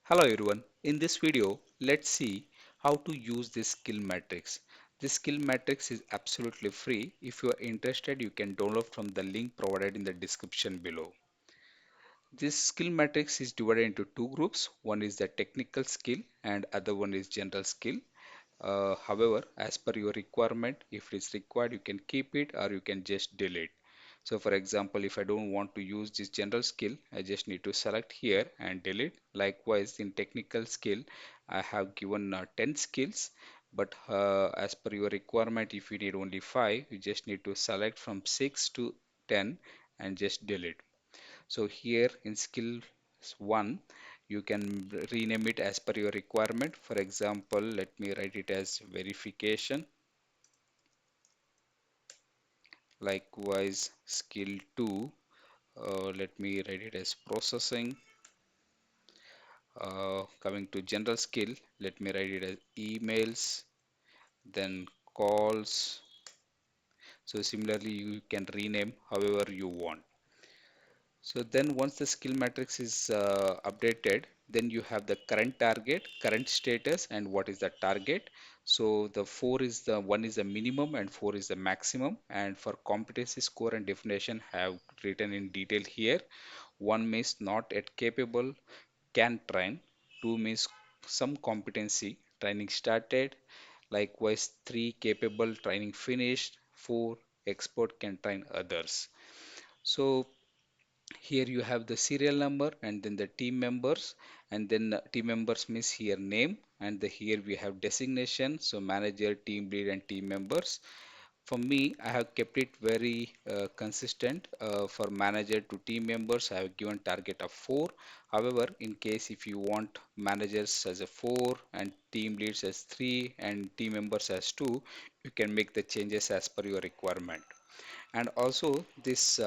Hello everyone. In this video, let's see how to use this skill matrix. This skill matrix is absolutely free. If you are interested, you can download from the link provided in the description below. This skill matrix is divided into two groups. One is the technical skill and other one is general skill. However, as per your requirement, if it is required, you can keep it or you can just delete. So for example, if I don't want to use this general skill, I just need to select here and delete. Likewise, in technical skill, I have given 10 skills, but as per your requirement, if you need only 5, you just need to select from 6 to 10 and just delete. So here in skill 1, you can rename it as per your requirement. For example, let me write it as verification. Likewise, skill 2, let me write it as processing. Coming to general skill, let me write it as emails, then calls. So similarly, you can rename however you want. So then once the skill matrix is updated, then you have the current target, current status, and what is the target. So the four is the one is the minimum and four is the maximum. And for competency score and definition have written in detail here. One means not yet capable, can train. Two means some competency, training started. Likewise, three capable, training finished. Four expert, can train others. So here you have the serial number and then the team members, and then team members means here name, and here we have designation, so manager, team lead, and team members. For me, I have kept it very consistent. For manager to team members, I have given target of 4. However, in case if you want managers as a 4 and team leads as 3 and team members as 2, you can make the changes as per your requirement. And also this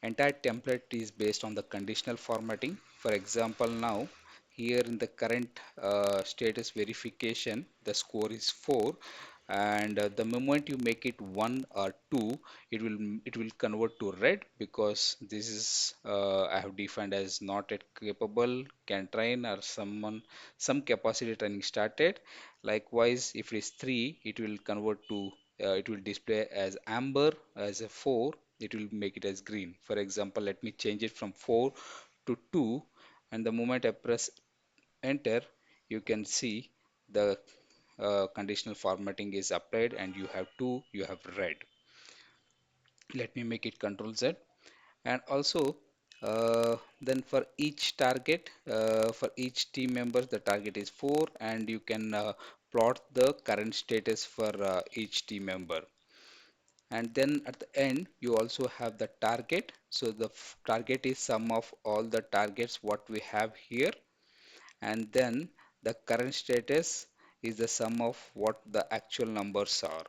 entire template is based on the conditional formatting. For example, now here in the current status verification, the score is 4, and the moment you make it 1 or 2, it will convert to red, because this is I have defined as not yet capable, can train, or some capacity training started. Likewise, if it is 3, it will convert to it will display as amber. As a 4, it will make it as green. For example, let me change it from 4 to 2, and the moment I press enter, you can see the conditional formatting is applied and you have 2, you have red. Let me make it control Z. And also then for each target, for each team member, the target is 4, and you can plot the current status for each team member. And then at the end you also have the target. So the target is sum of all the targets what we have here, and then the current status is the sum of what the actual numbers are.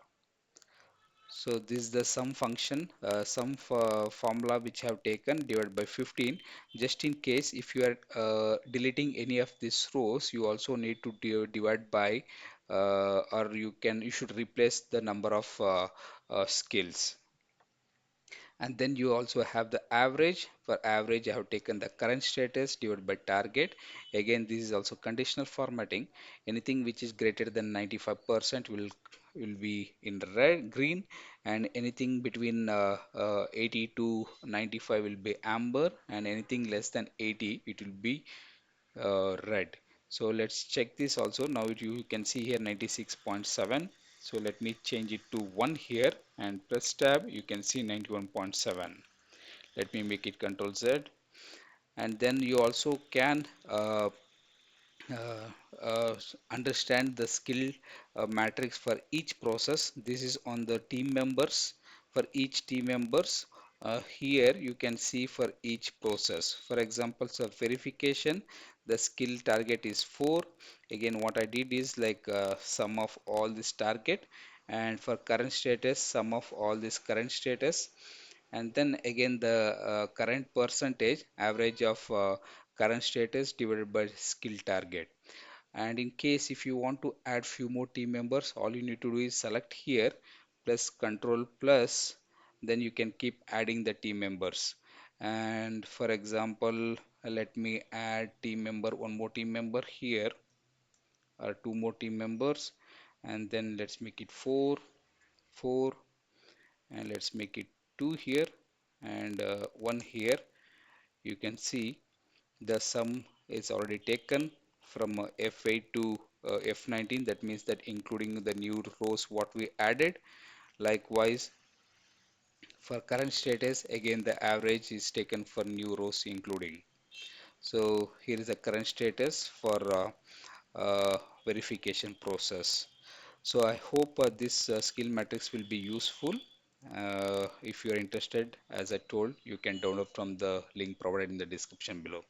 So this is the sum function, sum formula which I have taken divided by 15. Just in case if you are deleting any of these rows, you also need to divide by or you should replace the number of skills. And then you also have the average. For average, I have taken the current status divided by target. Again, this is also conditional formatting. Anything which is greater than 95% will be in red, green, and anything between 80 to 95 will be amber, and anything less than 80 it will be red. So let's check this also. Now you can see here 96.7. So let me change it to 1 here and press tab. You can see 91.7. Let me make it Control Z. And then you also can uh, understand the skill matrix for each process. This is on the team members. For each team members, here you can see for each process. For example, so verification, the skill target is 4. Again, what I did is like sum of all this target, and for current status, sum of all this current status, and then again the current percentage average of current status divided by skill target. And in case if you want to add few more team members, all you need to do is select here, plus control plus, then you can keep adding the team members. And for example, Let me add team member, one more team member here, or two more team members, and then let's make it four, four, and let's make it two here, and one here. You can see the sum is already taken from F8 to F19. That means that including the new rows what we added. Likewise, for current status, again the average is taken for new rows including. So here is the current status for verification process. So I hope this skill matrix will be useful. If you are interested, as I told, you can download from the link provided in the description below.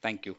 Thank you.